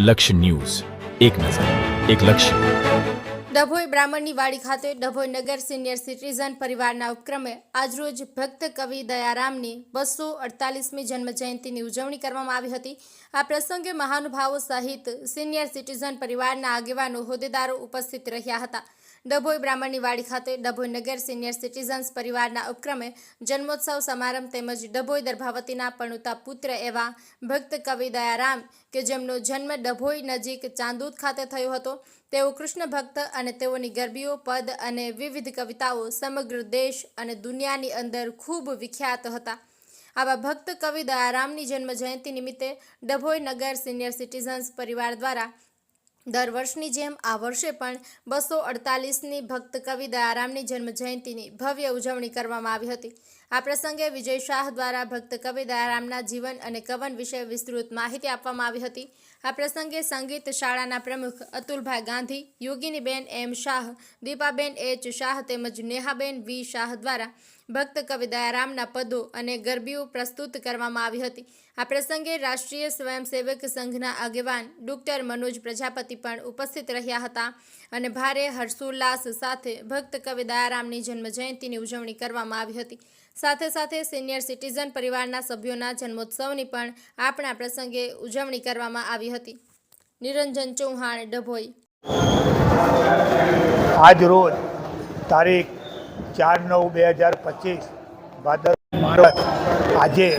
લક્ષ્ય ન્યૂઝ, એક નજર, એક લક્ષ્ય. ડભોઈ બ્રાહ્મણની વાડી ખાતે ડભોઈ નગર સિનિયર સિટીઝન પરિવારના ઉપક્રમે આજરોજ ભક્ત કવિ દયારામની 248મી જન્મજયંતિની ઉજવણી કરવામાં આવી હતી. આ પ્રસંગે મહાનુભાવો સહિત સિનિયર સિટીઝન પરિવારના આગેવાનો હોદ્દેદારો ઉપસ્થિત રહ્યા હતા. ડભોઈ બ્રાહ્મણની વાડી ખાતે ડભોઈ નગર સિનિયર સિટીઝન્સ પરિવારના ઉપક્રમે જન્મોત્સવ સમારંભ તેમજ ડભોઈ દર્ભાવતીના પરણુતા પુત્ર એવા ભક્ત કવિ દયારામ કે જેમનો જન્મ ડભોઈ નજીક ચાંદોદ ખાતે થયો હતો, તેઓ કૃષ્ણ ભક્ત અને તેઓની ગરબીઓ, પદ અને વિવિધ કવિતાઓ સમગ્ર દેશ અને દુનિયાની અંદર ખૂબ વિખ્યાત હતા. આવા ભક્ત કવિ દયારામની જન્મ જયંતિ નિમિત્તે ડભોઈ નગર સિનિયર સિટીઝન્સ પરિવાર દ્વારા દર વર્ષની જેમ આ વર્ષે પણ 248ની ભક્ત કવિ દયારામની જન્મ જયંતિની ભવ્ય ઉજવણી કરવામાં આવી હતી. આ પ્રસંગે વિજય શાહ દ્વારા ભક્ત કવિ દયારામના જીવન અને કવન વિશે વિસ્તૃત માહિતી આપવામાં આવી હતી. આ પ્રસંગે સંગીત શાળાના પ્રમુખ અતુલભાઈ ગાંધી, યોગિનીબેન એમ શાહ, દીપાબેન એચ શાહ તેમજ નેહાબેન વી શાહ દ્વારા ભક્ત કવિ દયારામના પદો અને ગરબીઓ પ્રસ્તુત કરવામાં આવી હતી. આ પ્રસંગે રાષ્ટ્રીય સ્વયંસેવક સંઘના આગેવાન ડોક્ટર મનોજ પ્રજાપતિ પણ ઉપસ્થિત રહ્યા હતા અને ભારે હર્ષોલ્લાસ સાથે ભક્ત કવિ દયારામની જન્મ જયંતિની ઉજવણી કરવામાં આવી હતી. સાથે સાથે સિનિયર સિટીઝન પરિવારના સભ્યોના જન્મોત્સવની પણ આપણા પ્રસંગે ઉજવણી કરવામાં આવી હતી. નિરંજન ચૌહાણ, ડભોઈ. આજ રોજ તારીખ 4/9/2025 ભાદર આજે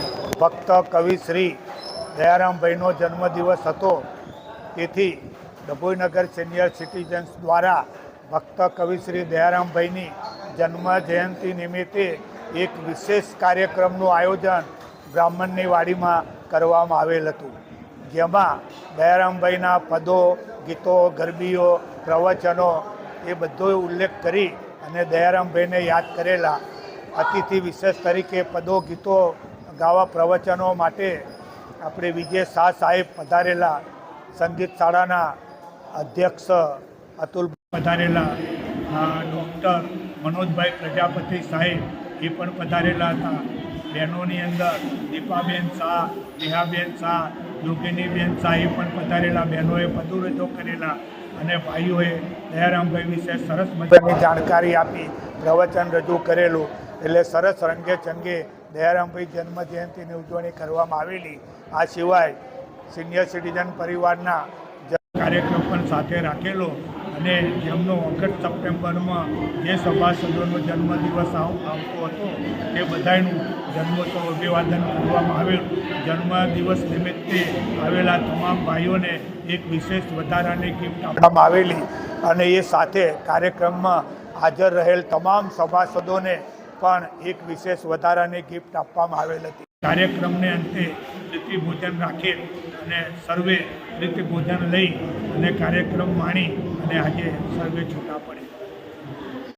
ભક્ત કવિ શ્રી દયારામભાઈનો જન્મદિવસ હતો. તેથી ડભોઈ નગર સિનિયર સિટીઝન્સ દ્વારા ભક્ત કવિ શ્રી દયારામભાઈની જન્મ જયંતિ નિમિત્તે એક વિશેષ કાર્યક્રમનું આયોજન બ્રાહ્મણની વાડીમાં કરવામાં આવેલ હતું, જેમાં દયારામભાઈના પદો, ગીતો, ગરબીઓ, પ્રવચનો એ બધો ઉલ્લેખ કરી અને દયારામભાઈને યાદ કરેલા. અતિથિ વિશેષ તરીકે પદો, ગીતો ગાવા પ્રવચનો માટે આપણે વિજય શાહ સાહેબ પધારેલા, સંગીત શાળાના અધ્યક્ષ અતુલ પધારેલા, ડૉક્ટર મનોજભાઈ પ્રજાપતિ સાહેબ એ પણ પધારેલા હતા. બહેનોની અંદર દીપાબેન શાહ, નેહાબેન શાહ, યોગિનીબેન શાહ એ પણ પધારેલા. બહેનોએ પદો કરેલા અને ભાઈઓએ દયારામભાઈ વિશે સરસ મજાની જાણકારી આપી, પ્રવચન રજૂ કરેલું. એટલે સરસ રંગે ચંગે દયારામભાઈ જન્મ જયંતિની ઉજવણી કરવામાં આવેલી. આ સિવાય સિનિયર સિટીઝન પરિવારના કાર્યક્રમ પણ સાથે રાખેલો અને જેમનો ઓગસ્ટ સપ્ટેમ્બરમાં જે સભાસદોનો જન્મદિવસ આવતો હતો તે બધાનું જન્મોત્સવ અભિવાદન કરવામાં આવેલું. જન્મદિવસ નિમિત્તે આવેલા તમામ ભાઈઓને એક વિશેષ વધારાની ગિફ્ટ આપવામાં આવેલી અને એ સાથે કાર્યક્રમમાં હાજર રહેલ તમામ સભાસદોને પણ એક વિશેષ વધારાની ગિફ્ટ આપવામાં આવેલ હતી. કાર્યક્રમને અંતે પ્રીતિ ભોજન રાખેલ અને સર્વે પ્રીતિ ભોજન લઈ અને કાર્યક્રમ માણી અને આજે સર્વે છૂટા પડે.